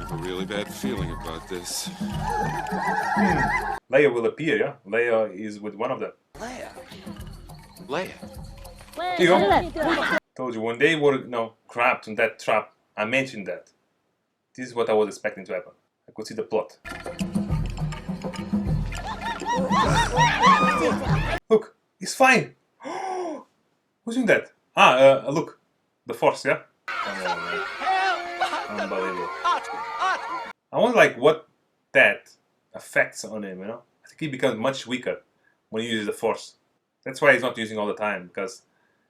have a really bad feeling about this. Leia will appear, yeah? Leia is with one of them. Leia? Leia? Here you go. Told you, when they were, trapped in that trap, I mentioned that. This is what I was expecting to happen. I could see the plot. Look, he's fine. Who's doing that? Look, the Force, yeah. Come on, man. Unbelievable. I wonder, like, what that affects on him. I think he becomes much weaker when he uses the Force. That's why he's not using all the time. Because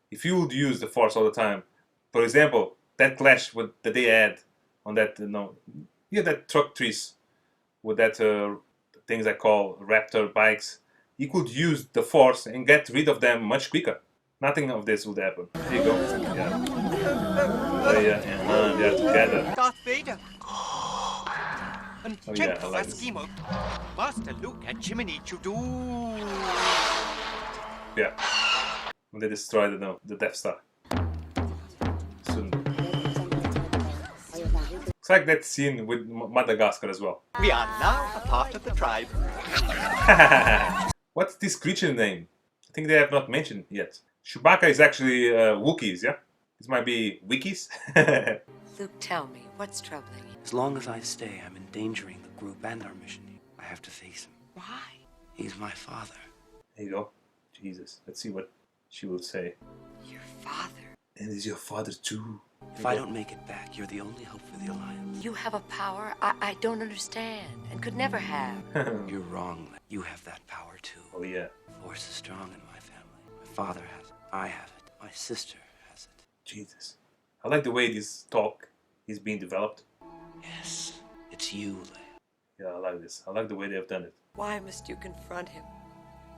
if you would use the Force all the time, for example, that clash that they had on that, that truck trees with that things I call Raptor bikes, he could use the Force and get rid of them much quicker. Nothing of this would happen. There you go. Yeah. Leia and Han, they are together. Darth Vader. Oh yeah, I like this. Master Luke and Jiminy to do. Yeah. When they destroy the Death Star. Soon. It's like that scene with Madagascar as well. We are now a part of the tribe. What's this creature name? I think they have not mentioned yet. Chewbacca is actually Wookiees, yeah? This might be Wikis. Luke, tell me, what's troubling you? As long as I stay, I'm endangering the group and our mission. I have to face him. Why? He's my father. There you go. Jesus. Let's see what she will say. Your father? And he's your father too. If I don't make it back, you're the only hope for the Alliance. You have a power I don't understand and could never have. You're wrong. You have that power too. Oh yeah. The Force is strong in my family. My father has it. I have it. My sister has it. Jesus. I like the way this talk is being developed. Yes. It's you, Leia. Yeah, I like this. I like the way they have done it. Why must you confront him?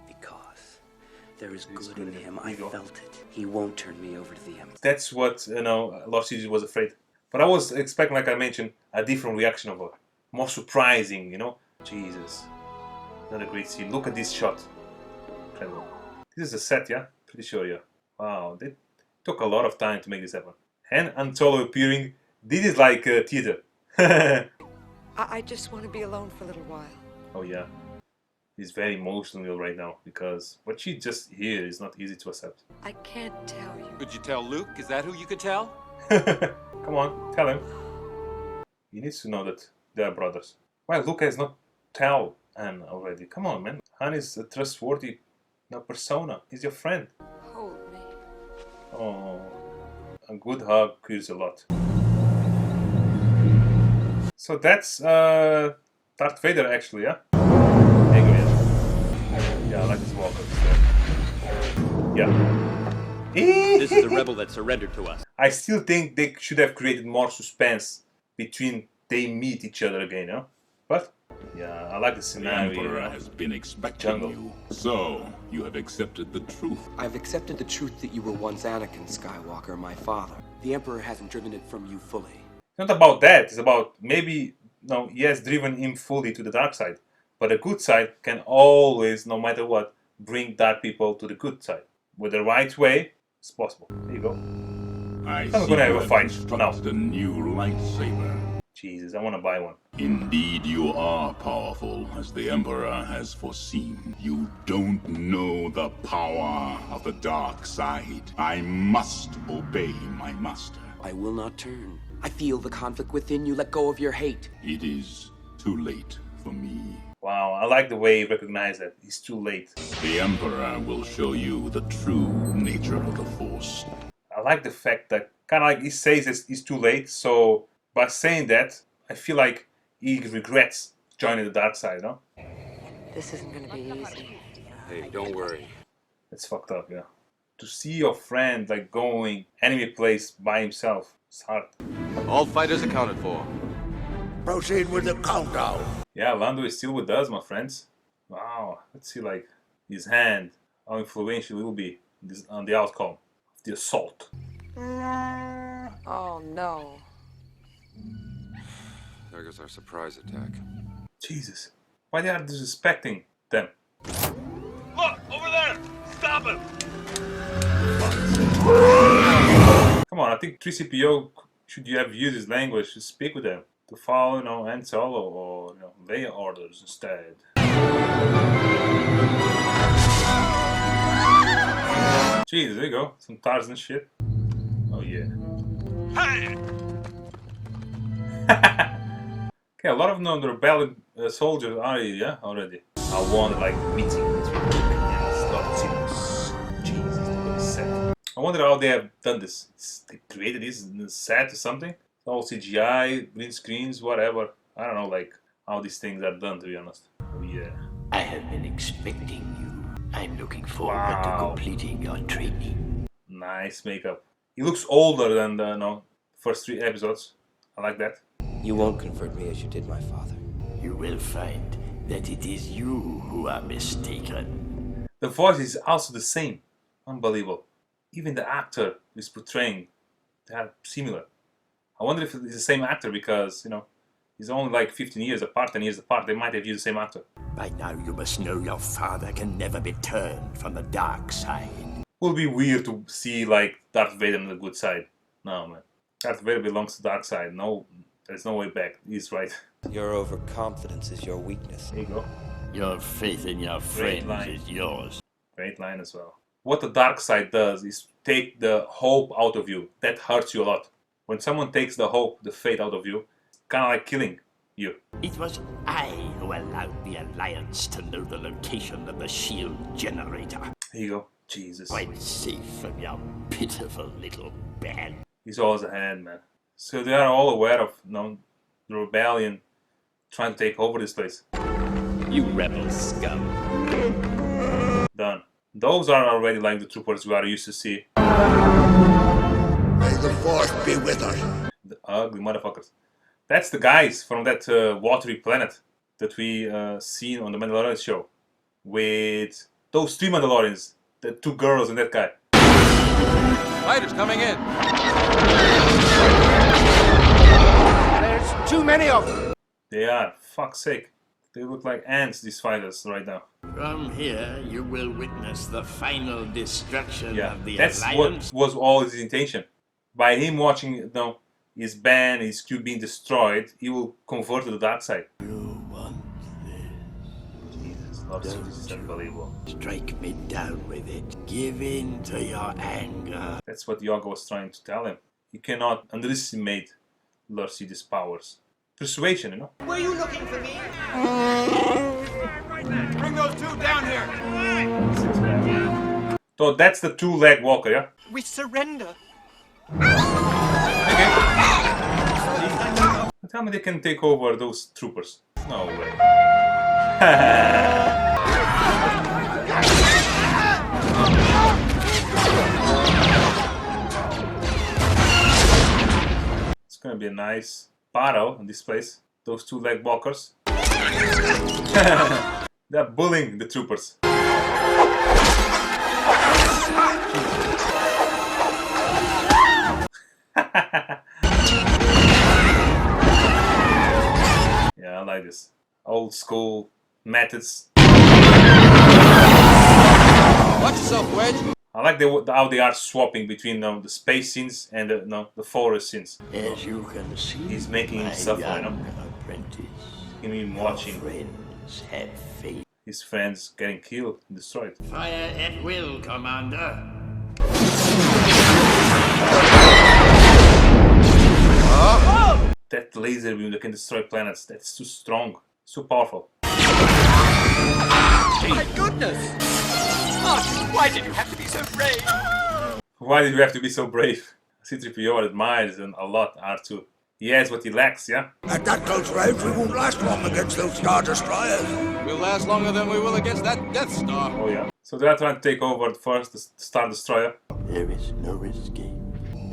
Because there is He's good good in in it. him. There I you go. felt it. He won't turn me over to the Empire. That's what, Lord Sidious was afraid. But I was expecting, like I mentioned, a different reaction of her. More surprising, Jesus. Another great scene. Look at this shot. Incredible. This is a set, yeah? Pretty sure, yeah. Wow, they took a lot of time to make this happen. And Han Solo appearing. This is like theater. I just want to be alone for a little while. Oh yeah. He's very emotional right now because what she just hears is not easy to accept. I can't tell you. Could you tell Luke? Is that who you could tell? Come on, tell him. He needs to know that they are brothers. Why Luke has not tell Han already? Come on, man. Han is a trustworthy persona. He's your friend. Hold me. Oh, a good hug cures a lot. So that's Darth Vader actually, yeah? There you go, yeah. Yeah, I like this walker. Yeah. This is the rebel that surrendered to us. I still think they should have created more suspense between they meet each other again, no? But yeah, I like the The scenario. Emperor has been expecting Jungle. you. So, you have accepted the truth. I've accepted the truth that you were once Anakin Skywalker, my father. The Emperor hasn't driven it from you fully. It's not about that. It's about maybe he has driven him fully to the dark side, but the good side can always, no matter what, bring dark people to the good side. With the right way, it's possible. There you go. I I'm see gonna have you a have fight for now. constructed a new lightsaber. Jesus, I want to buy one. Indeed, you are powerful, as the Emperor has foreseen. You don't know the power of the dark side. I must obey my master. I will not turn. I feel the conflict within you. Let go of your hate. It is too late for me. Wow, I like the way he recognized that. It's too late. The Emperor will show you the true nature of the Force. I like the fact that kind of like he says it's too late, so by saying that, I feel like he regrets joining the dark side, no? This isn't going to be easy. Hey, don't worry. That's fucked up, yeah. To see your friend like going enemy place by himself, it's hard. All fighters accounted for. Proceed with the countdown. Yeah, Lando is still with us, my friends. Wow, let's see like his hand, how influential it will be on the outcome of the assault. Oh no. There goes our surprise attack. Jesus, why they are disrespecting them? Look, over there! Stop him! Come on, I think 3CPO should you have used his language to speak with them. to follow, you know, Han Solo or, you know, their orders instead. Jeez, there you go. Some Tarzan shit. Oh yeah. Hey! Okay, a lot of the rebellion soldiers are here, yeah, already. I want like meeting between Jesus, the set. I wonder how they have done this. They created this in the set or something. It's all CGI, green screens, whatever. I don't know, like how these things are done, to be honest. Oh yeah. I have been expecting you. I'm looking forward to completing your training. Nice makeup. He looks older than the first 3 episodes. I like that. You won't convert me as you did my father. You will find that it is you who are mistaken. The voice is also the same. Unbelievable. Even the actor who's portraying, they are similar. I wonder if it's the same actor because, you know, he's only like 15 years apart, 10 years apart. They might have used the same actor. By now you must know your father can never be turned from the dark side. Will be weird to see like Darth Vader on the good side. No, man. Darth Vader belongs to the dark side. No, there's no way back. He's right. Your overconfidence is your weakness. There you go. Your faith in your Great friends line. is yours. Great line as well. What the dark side does is take the hope out of you. That hurts you a lot. When someone takes the hope, the faith out of you, it's kind of like killing you. It was I who allowed the Alliance to know the location of the shield generator. Here you go. Jesus. Quite safe from your pitiful little band. He's always ahead, man. So they are all aware of, you know, the rebellion trying to take over this place. You rebel scum. Done. Those are already like the troopers we are used to see. May the Force be with us. The ugly motherfuckers. That's the guys from that watery planet that we seen on the Mandalorian show. With those 3 Mandalorians. The 2 girls and that guy. Fighters coming in. There's too many of them. They are. Fuck's sake. They look like ants, these fighters, right now. From here, you will witness the final destruction Yeah, of the that's Alliance. what was all his intention. By him watching, you know, his band, his crew being destroyed, he will convert to the dark side. You want Jesus, Lord, this is unbelievable. strike me down with it. Give in to your anger. That's what Yoga was trying to tell him. You cannot underestimate Lord Sidious' powers. Persuasion, you know? Were you looking for me? Bring those 2 down here. So that's the 2-leg walker, yeah? We surrender. Okay. Tell me they can take over those troopers. No way. It's gonna be a nice battle in this place. Those 2-leg walkers. They're bullying the troopers. Yeah, I like this. Old school methods. Watch yourself, Wedge. I like how they are swapping between the space scenes and the forest scenes. As you can see, He's making him my suffer, you young know? apprentice, Him your watching friends have faith. his friends getting killed and destroyed. Fire at will, Commander. That laser beam that can destroy planets, that's too strong, so powerful. My goodness! Oh, why did you have to be so brave? Why did you have to be so brave? C-3PO admires him a lot, R2. He has what he lacks, yeah? At that close range, we won't last long against those Star Destroyers. We'll last longer than we will against that Death Star. Oh yeah. So they are trying to take over first the Star Destroyer. There is no escape.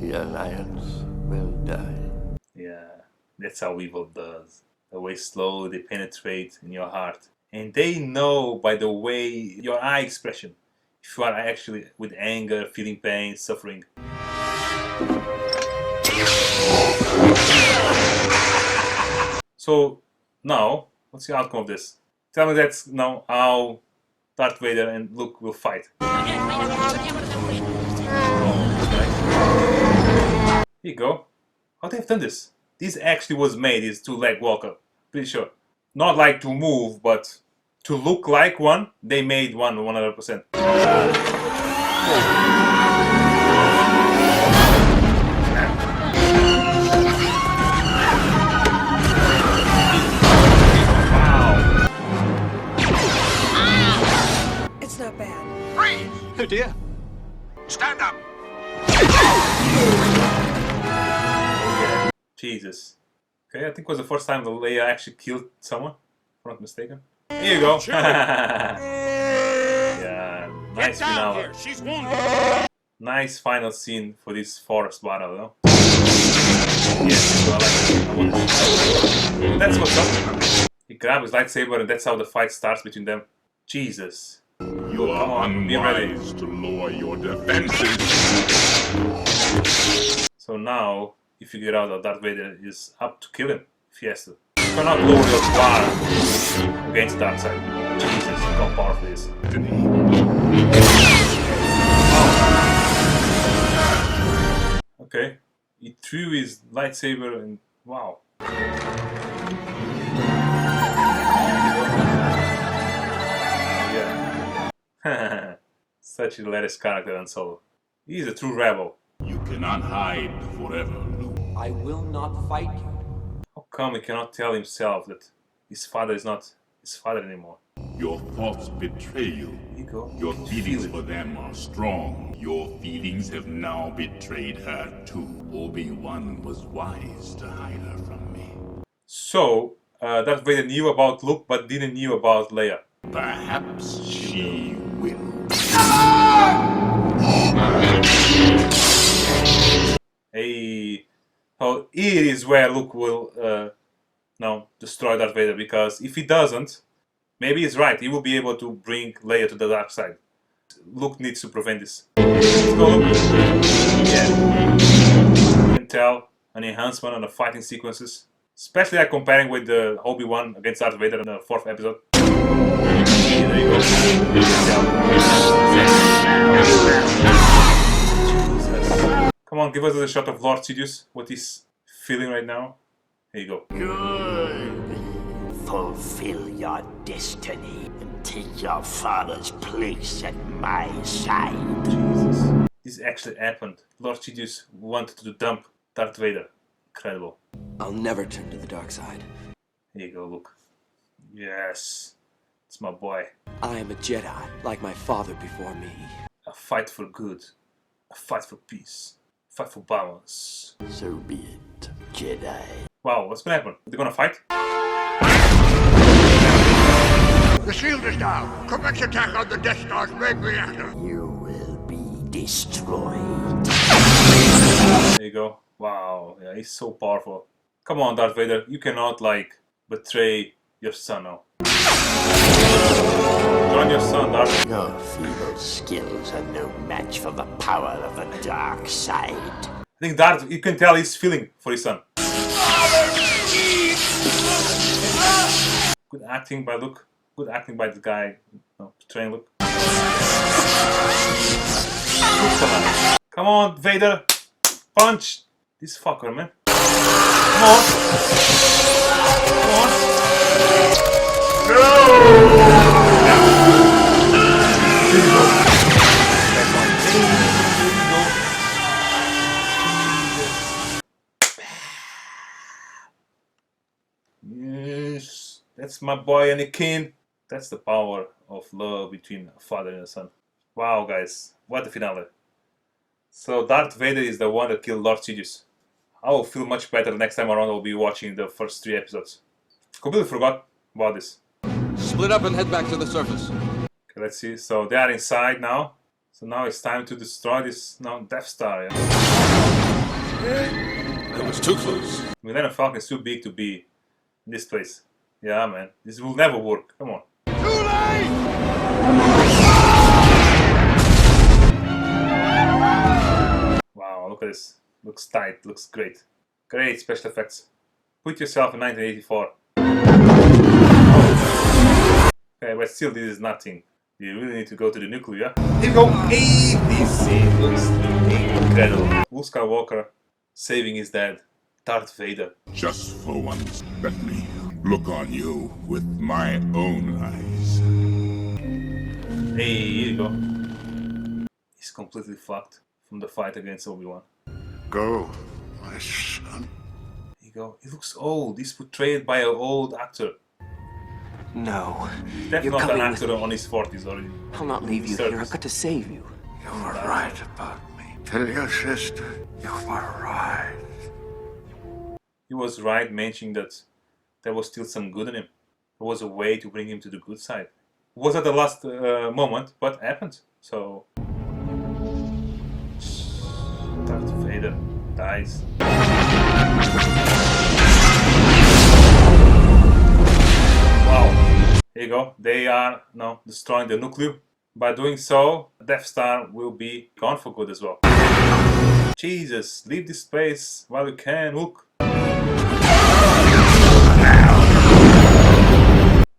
The Alliance will die. Yeah, that's how evil does. The way slow they penetrate in your heart. And they know by the way, your eye expression, if you are actually with anger, feeling pain, suffering. So, now, what's the outcome of this? Tell me that's now how Darth Vader and Luke will fight. Here you go. How they have done this? This actually was made, this two-leg walker. Pretty sure. Not like to move, but to look like one, they made one 100%. It's not bad. Freeze! Oh dear. Stand up! Jesus. Okay, I think it was the first time that Leia actually killed someone, if I'm not mistaken. Here you go. Yeah, nice Get down finale. here! She's wounded! Nice final scene for this forest battle, no? Yes, so I like it. I want to see. That's what's up. He grabbed his lightsaber and that's how the fight starts between them. Jesus. You Come are on, be ready. unwise to lower your defenses. So now, you figure out that Darth Vader is up to kill him, if he has to. You cannot lower your guard against Darkseid. Jesus, how powerful he is. Okay, he threw his lightsaber and wow. Yeah. Such a hilarious character and Solo. He's a true rebel. You cannot hide forever, Luke. I will not fight you. How come he cannot tell himself that his father is not his father anymore? Your thoughts betray you. Ego. Your Can you feelings feel for it? them are strong. Your feelings have now betrayed her too. Obi-Wan was wise to hide her from me. So, Darth Vader knew about Luke but didn't knew about Leia. Perhaps she will. Hey, well, here is where Luke will destroy Darth Vader, because if he doesn't, maybe he's right. He will be able to bring Leia to the dark side. Luke needs to prevent this. Let's go, Luke. Yeah. You can tell an enhancement on the fighting sequences, especially like comparing with the Obi-Wan against Darth Vader in the 4th episode. Yeah, there you go. Jesus. Come on, give us a shot of Lord Sidious. What he's feeling right now. Here you go. Good. Fulfill your destiny and take your father's place at my side. Jesus. This actually happened. Lord Sidious wanted to dump Darth Vader. Incredible. I'll never turn to the dark side. Here you go, look. Yes. It's my boy. I am a Jedi, like my father before me. A fight for good. A fight for peace. A fight for balance. So be it, Jedi. Wow, what's gonna happen? They're gonna fight? The shield is down! Commence attack on the Death Star's main reactor! You will be destroyed. There you go. Wow, yeah, he's so powerful. Come on, Darth Vader, you cannot, like, betray your son now. Join your son, Darth. Your feeble skills are no match for the power of the dark side. I think Darth, you can tell he's feeling for his son. Good acting by Luke. Good acting by the guy, portraying Luke. Come on, Vader! Punch! This fucker, man. Come on! Come on! No! There you go. Back one. There you go. Yes, that's my boy Anakin. That's the power of love between a father and a son. Wow, guys, what a finale. So Darth Vader is the one that killed Lord Sidious. I will feel much better next time around. I'll be watching the first 3 episodes. Completely forgot about this. Split up and head back to the surface. Okay, let's see. So they are inside now. So now it's time to destroy this Death Star. Yeah? That was too close. Millennium Falcon is too big to be in this place. Yeah, man. This will never work. Come on. Too late! Wow, look at this. Looks tight. Looks great. Great special effects. Put yourself in 1984. Okay, but still this is nothing. You really need to go to the nuclear. Here we go. Hey, this scene looks incredible. Luke Skywalker saving his dad. Darth Vader. Just for once, let me look on you with my own eyes. Hey, here you go. He's completely fucked from the fight against Obi-Wan. Go, my son. Here you go. He looks old. He's portrayed by an old actor. No. Definitely You're not an coming actor on his 40s already. I'll not leave you here. I've got to save you. You were right about me. Tell your sister you were right. He was right mentioning that there was still some good in him. There was a way to bring him to the good side. It was at the last moment, but happened. So Darth Vader dies. Wow. Here you go. They are now destroying the nuclear. By doing so, Death Star will be gone for good as well. Jesus, leave this place while you can, Luke.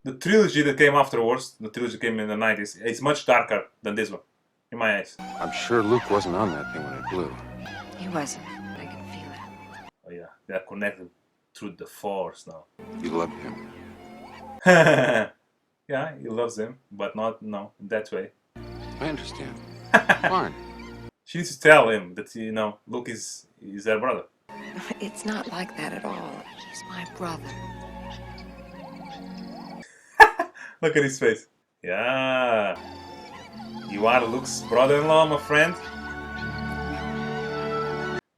The trilogy that came afterwards, the trilogy came in the 90s, it's much darker than this one, in my eyes. I'm sure Luke wasn't on that thing when it blew. He wasn't. I can feel it. Oh yeah, they are connected through the Force now. You loved him. Yeah, he loves him, but not, no, in that way. I understand. Fine. She needs to tell him that, you know, Luke is her brother. It's not like that at all. He's my brother. Look at his face. Yeah. You are Luke's brother-in-law, my friend.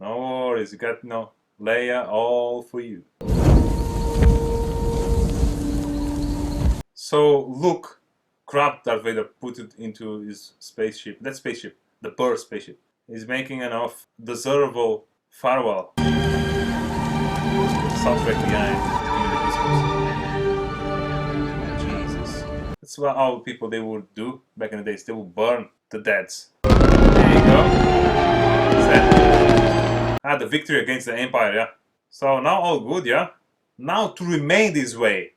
No worries, you got, Leia all for you. So Luke grabbed Darth Vader, put it into his spaceship. That spaceship, the Burr spaceship, is making an deservable farewell. Soundtrack behind. Jesus. That's what all people they would do back in the days. They would burn the deads. There you go. What's that? Ah, the victory against the Empire, yeah. So now all good, yeah. Now to remain this way,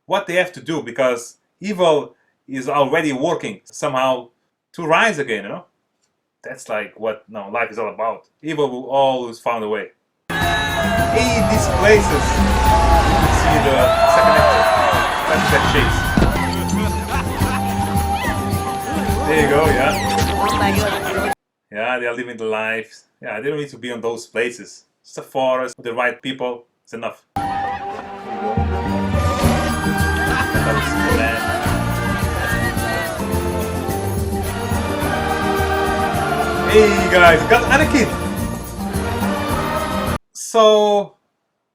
what they have to do, because evil is already working somehow to rise again, you know? That's like what life is all about. Evil will always find a way. In these places, you can see the second actor. That's that chase. There you go, yeah. Yeah, they are living the life. Yeah, they don't need to be on those places. It's a forest with the right people. It's enough. There you go. That was the plan. Hey guys, got Anakin! So,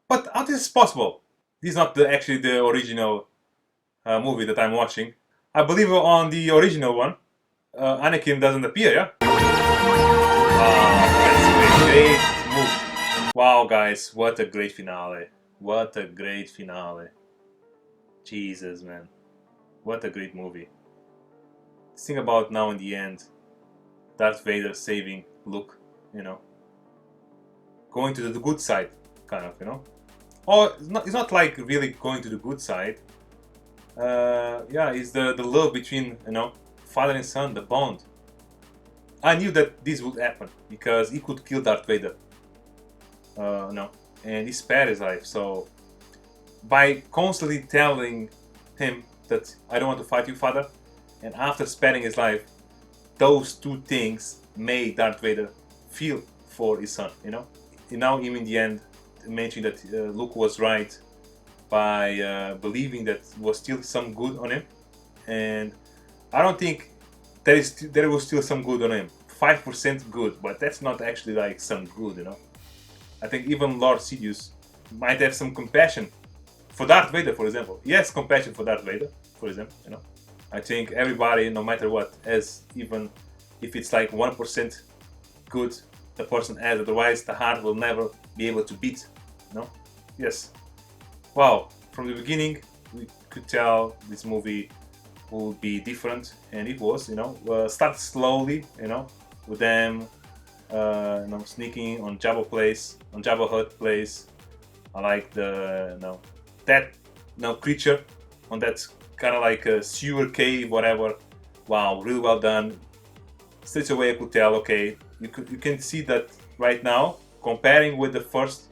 but how this is possible? This is not actually the original movie that I'm watching. I believe on the original one, Anakin doesn't appear, yeah? Wow, that's a great move. Wow guys, what a great finale. What a great finale. Jesus, man. What a great movie. Think about now in the end, Darth Vader saving Luke, you know. Going to the good side, kind of, you know. Or it's not like really going to the good side. Yeah, it's the love between, you know, father and son, the bond. I knew that this would happen because he could kill Darth Vader. No, and he spared his life. So by constantly telling him that I don't want to fight you, father, and after sparing his life, those two things made Darth Vader feel for his son, you know. And now, even in the end, mentioned that Luke was right by believing that was still some good on him, and I don't think there was still some good on him. 5% good, but that's not actually like some good, you know. I think even Lord Sidious might have some compassion for Darth Vader, for example. He has compassion for Darth Vader, for example, you know. I think everybody, no matter what, has, even if it's like 1% good, the person has, otherwise the heart will never be able to beat, you know? Yes. Wow, from the beginning we could tell this movie would be different, and it was, you know. Start slowly, you know, with them you know, sneaking on Jabba Hutt place. I like the, you know, that, you know, creature on that kind of like a sewer cave, whatever. Wow, really well done. Straight away I could tell, okay, you can see that right now, comparing with the first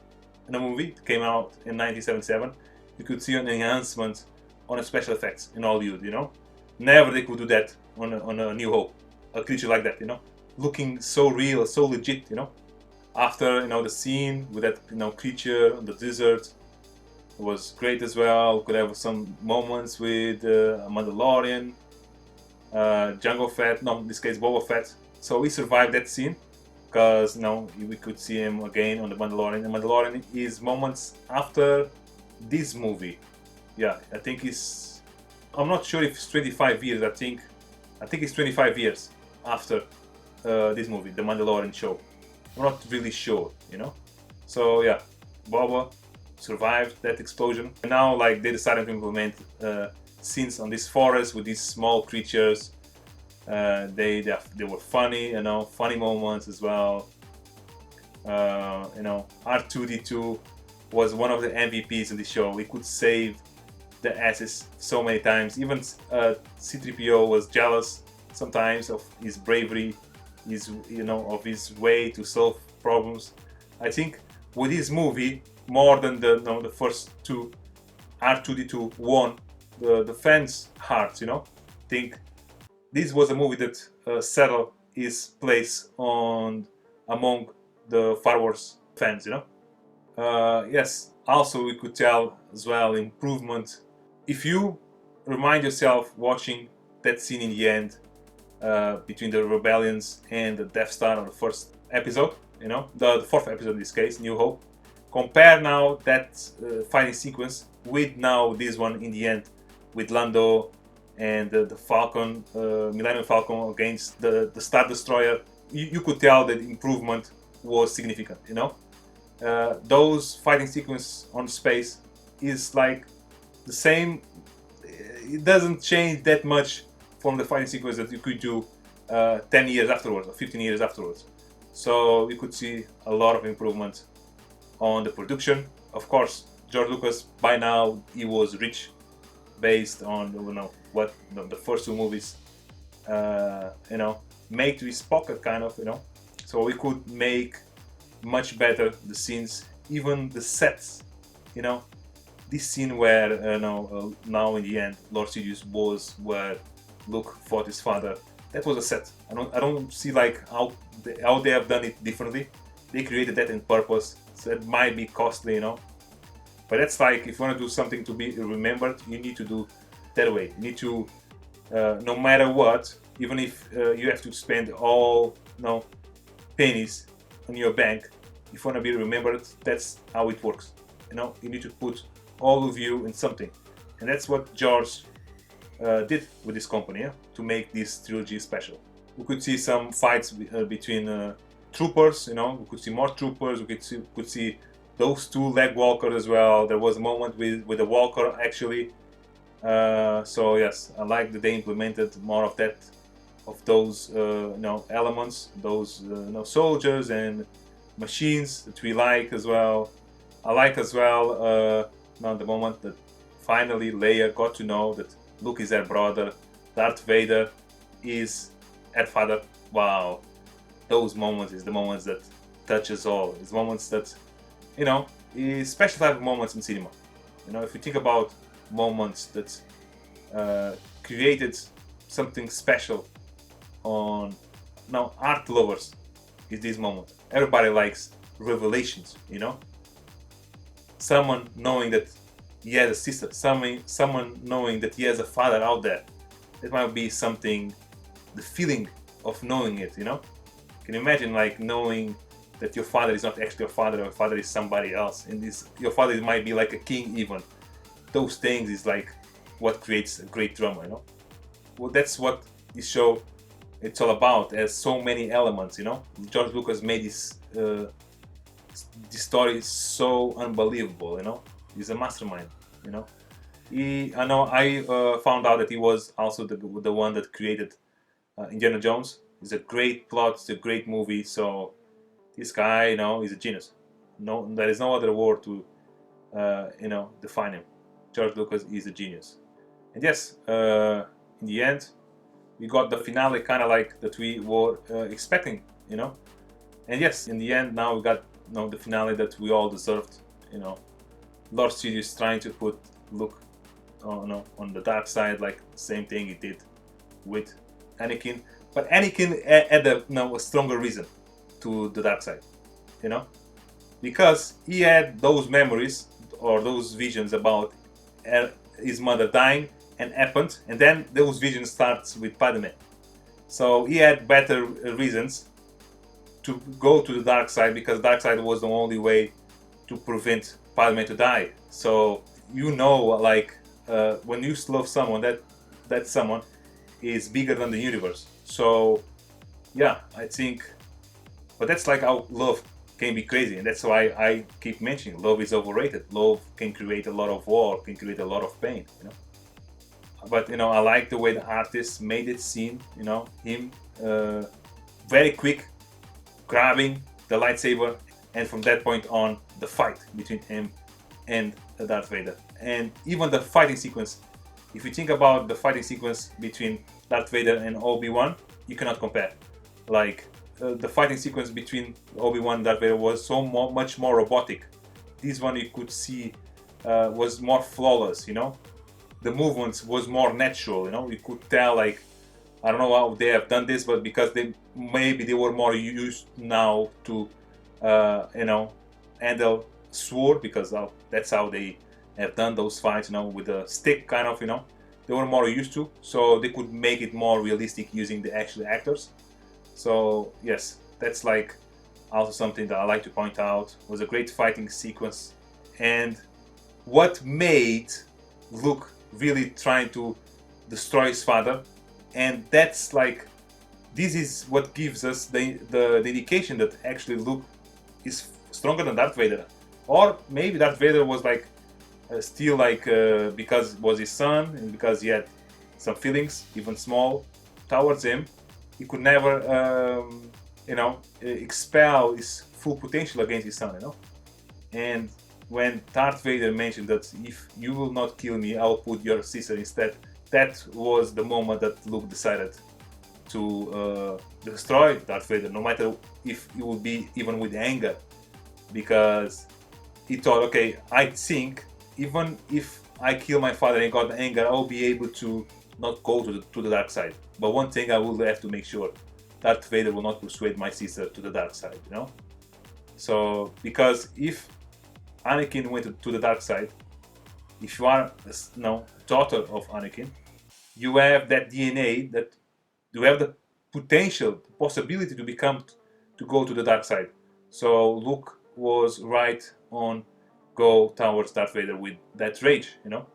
in a movie. It came out in 1977. You could see an enhancement on the special effects in Hollywood, you know. Never they could do that on a New Hope. A creature like that, you know, looking so real, so legit, you know. After, you know, the scene with that, you know, creature on the desert was great as well. Could have some moments with a Mandalorian, Jango Fett, no, in this case Boba Fett. So we survived that scene because, you know, we could see him again on the Mandalorian. The Mandalorian is moments after this movie. Yeah, I think it's, I'm not sure if it's 25 years. I think it's 25 years after this movie, The Mandalorian show. I'm not really sure, you know. So yeah, Boba survived that explosion. And now, like, they decided to implement scenes on this forest with these small creatures. They were funny, you know, funny moments as well. You know, R2-D2 was one of the MVPs in the show. He could save the asses so many times. Even C-3PO was jealous sometimes of his bravery, his, you know, of his way to solve problems. I think with this movie, more than the, you know, the first two, R2-D2 won the fans' hearts, you know. I think this was a movie that settled his place among the Star Wars fans, you know. Yes, also we could tell as well improvement. If you remind yourself watching that scene in the end between the rebellions and the Death Star on the first episode, you know, the fourth episode in this case, New Hope, compare now that fighting sequence with now this one in the end with Lando and the Falcon, Millennium Falcon against the Star Destroyer. You could tell that improvement was significant, you know. Those fighting sequence on space is like the same. It doesn't change that much from the fighting sequence that you could do 10 years afterwards or 15 years afterwards. So you could see a lot of improvement on the production. Of course, George Lucas, by now, he was rich based on, you know, what the first two movies, you know, made to his pocket, kind of, you know. So we could make much better the scenes, even the sets, you know. This scene where, you know, now in the end, Lord Sidious was where Luke fought his father. That was a set. I don't see like how they have done it differently. They created that in purpose, so it might be costly, you know. But that's like, if you want to do something to be remembered, you need to do that way. You need to, no matter what, even if you have to spend all, you know, pennies on your bank, if you want to be remembered, that's how it works. You know, you need to put all of you in something, and that's what George did with this company, yeah? To make this trilogy special. We could see some fights between troopers, you know. We could see more troopers. We could see those two leg walkers as well. There was a moment with a walker actually. So yes, I like that they implemented more of that, of those you know, elements, those you know, soldiers and machines that we like as well. I like as well now the moment that finally Leia got to know that Luke is her brother, Darth Vader is her father. Wow, those moments is the moments that touch us all. It's moments that, you know, is special type of moments in cinema. You know, if you think about moments that created something special on now art lovers, is this moment. Everybody likes revelations, you know. Someone knowing that he has a sister, someone knowing that he has a father out there. It might be something, the feeling of knowing it, you know. Can you imagine like knowing that your father is not actually your father is somebody else, and your father might be like a king even. Those things is like what creates a great drama, you know. Well, that's what this show it's all about. It has so many elements, you know. George Lucas made this story so unbelievable, you know. He's a mastermind, you know. I found out that he was also the one that created Indiana Jones. It's a great plot, it's a great movie. So this guy, you know, is a genius. No, there is no other word to, you know, define him. George Lucas is a genius. And yes, in the end, we got the finale kind of like that we were expecting, you know. And yes, in the end, now we got, you know, the finale that we all deserved. you know, Lord Sidious trying to put Luke on the dark side, like same thing he did with Anakin. But Anakin had a stronger reason to the dark side, you know, because he had those memories or those visions about his mother dying and happened, and then those visions starts with Padme. So he had better reasons to go to the dark side, because dark side was the only way to prevent Padme to die. So you know, like when you love someone, that someone is bigger than the universe. So yeah, I think, but that's like how love can be crazy, and that's why I keep mentioning love is overrated. Love can create a lot of war, can create a lot of pain, you know. But you know, I like the way the artist made it seem, you know, him very quick grabbing the lightsaber, and from that point on, the fight between him and Darth Vader. And even the fighting sequence, if you think about the fighting sequence between Darth Vader and Obi-Wan, you cannot compare. Like the fighting sequence between Obi-Wan and Darth Vader was so much more robotic. This one you could see was more flawless, you know. The movements was more natural, you know. You could tell, like, I don't know how they have done this, but because maybe they were more used now to you know, handle sword, because that's how they have done those fights, you know, with a stick kind of, you know. They were more used to, so they could make it more realistic using the actual actors. So yes, that's like also something that I like to point out. It was a great fighting sequence, and what made Luke really trying to destroy his father, and that's like, this is what gives us the indication that actually Luke is stronger than Darth Vader. Or maybe Darth Vader was like still like because it was his son and because he had some feelings, even small, towards him, he could never you know, expel his full potential against his son, you know. And when Darth Vader mentioned that if you will not kill me, I'll put your sister instead, that was the moment that Luke decided to destroy Darth Vader, no matter if it would be even with anger, because he thought, okay, I think even if I kill my father and got anger, I'll be able to not go to the dark side. But one thing I will have to make sure, Darth Vader will not persuade my sister to the dark side, you know. So because if Anakin went to the dark side, if you are, you know, daughter of Anakin, you have that DNA, that you have the potential, the possibility to go to the dark side. So Luke was right on go towards Darth Vader with that rage, you know.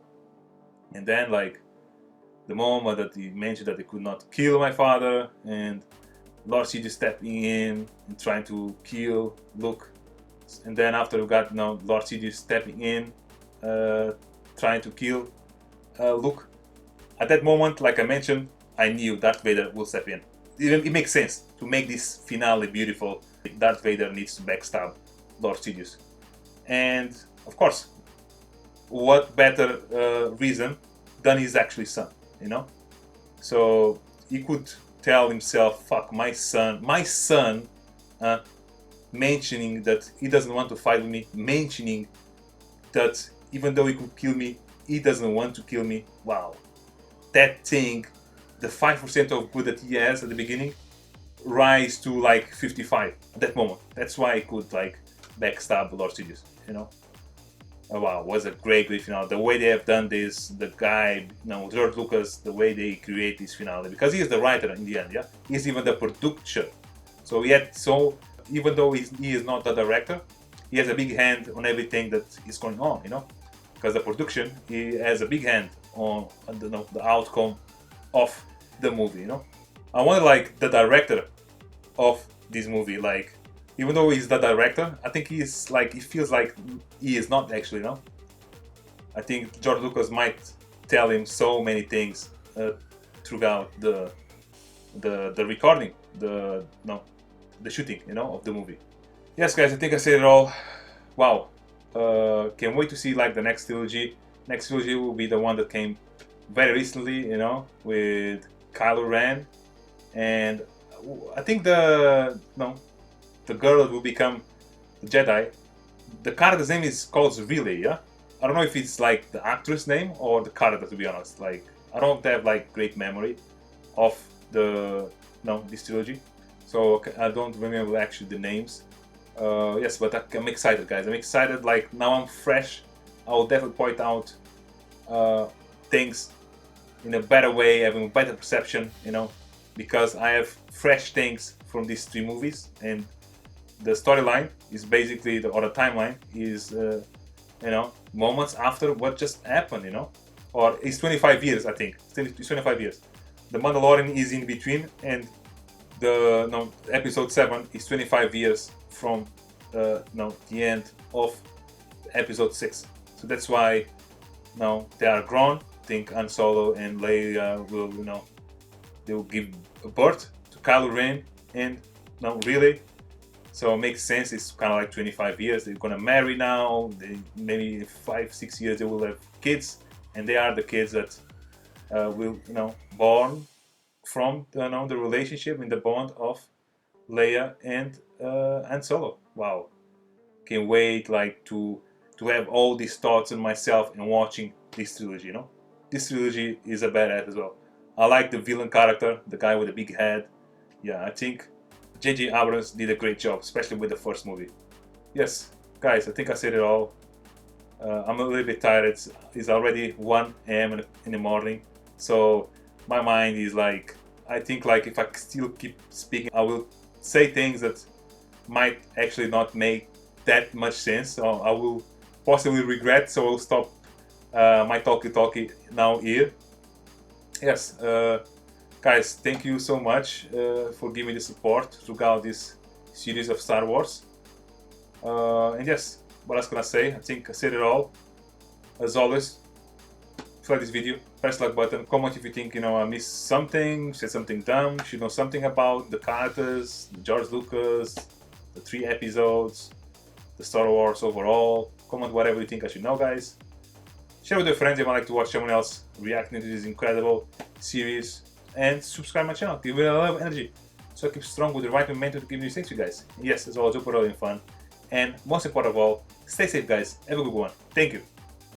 And then, like, the moment that he mentioned that he could not kill my father, and Lord Sidious stepping in and trying to kill Luke, and then after we got, you know, Lord Sidious stepping in, trying to kill Luke. At that moment, like I mentioned, I knew Darth Vader will step in. It makes sense to make this finale beautiful. Darth Vader needs to backstab Lord Sidious, and of course, what better reason than his actual son, you know? So he could tell himself, "Fuck, my son," mentioning that he doesn't want to fight with me, mentioning that even though he could kill me, he doesn't want to kill me. Wow, that thing, the 5% of good that he has at the beginning, rise to like 55 at that moment. That's why he could like backstab Lord Sidious, you know. Oh, wow, was a great finale. The way they have done this, the guy, you know, George Lucas, the way they create this finale, because he is the writer in the end, yeah. He's even the producer. So even though he is not the director, he has a big hand on everything that is going on, you know. Because the production, he has a big hand on the outcome of the movie, you know. I wonder, like, the director of this movie, like, even though he's the director, I think he's like, it feels like he is not actually, you know. I think George Lucas might tell him so many things throughout the recording, the shooting, you know, of the movie. Yes, guys, I think I said it all. Wow, can't wait to see like the next trilogy. Next trilogy will be the one that came very recently, you know, with Kylo Ren, and I think the girl that will become the Jedi, the character's name is called Riley, yeah? I don't know if it's like the actress name or the character, to be honest. Like, I don't have like great memory of this trilogy, so I don't remember actually the names. Yes, but I'm excited, guys. I'm excited. Like, now I'm fresh. I will definitely point out things in a better way, having a better perception, because I have fresh things from these 3 movies, and the storyline is basically, or the timeline is, moments after what just happened, or it's 25 years, I think. It's 25 years. The Mandalorian is in between, and the episode 7 is 25 years from the end of episode 6. So that's why now they are grown. I think Han Solo and Leia will, they will give birth to Kylo Ren, and really. So it makes sense. It's kind of like 25 years. They're gonna marry now. Maybe 5-6 years they will have kids, and they are the kids that will, born from the relationship and the bond of Leia and Han Solo. Wow, can't wait like to have all these thoughts on myself and watching this trilogy. This trilogy is a badass as well. I like the villain character, the guy with the big head. Yeah, I think J.J. Abrams did a great job, especially with the first movie. Yes, guys, I think I said it all. I'm a little bit tired. It's already 1 a.m. in the morning, so my mind is like, I think like if I still keep speaking, I will say things that might actually not make that much sense. So I will possibly regret. So I'll stop my talkie now here. Yes. Guys, thank you so much for giving the support throughout this series of Star Wars. And yes, what I was gonna say, I think I said it all. As always, if you like this video, press the like button, comment if you think I missed something, said something dumb, should know something about the characters, George Lucas, the 3 episodes, the Star Wars overall. Comment whatever you think I should know, guys. Share with your friends if you like to watch someone else reacting to this incredible series. And subscribe my channel, give it a lot of energy, so I keep strong with the right momentum to keep these things to you guys. Yes, it's all super and fun. And most important of all, stay safe, guys. Have a good one. Thank you.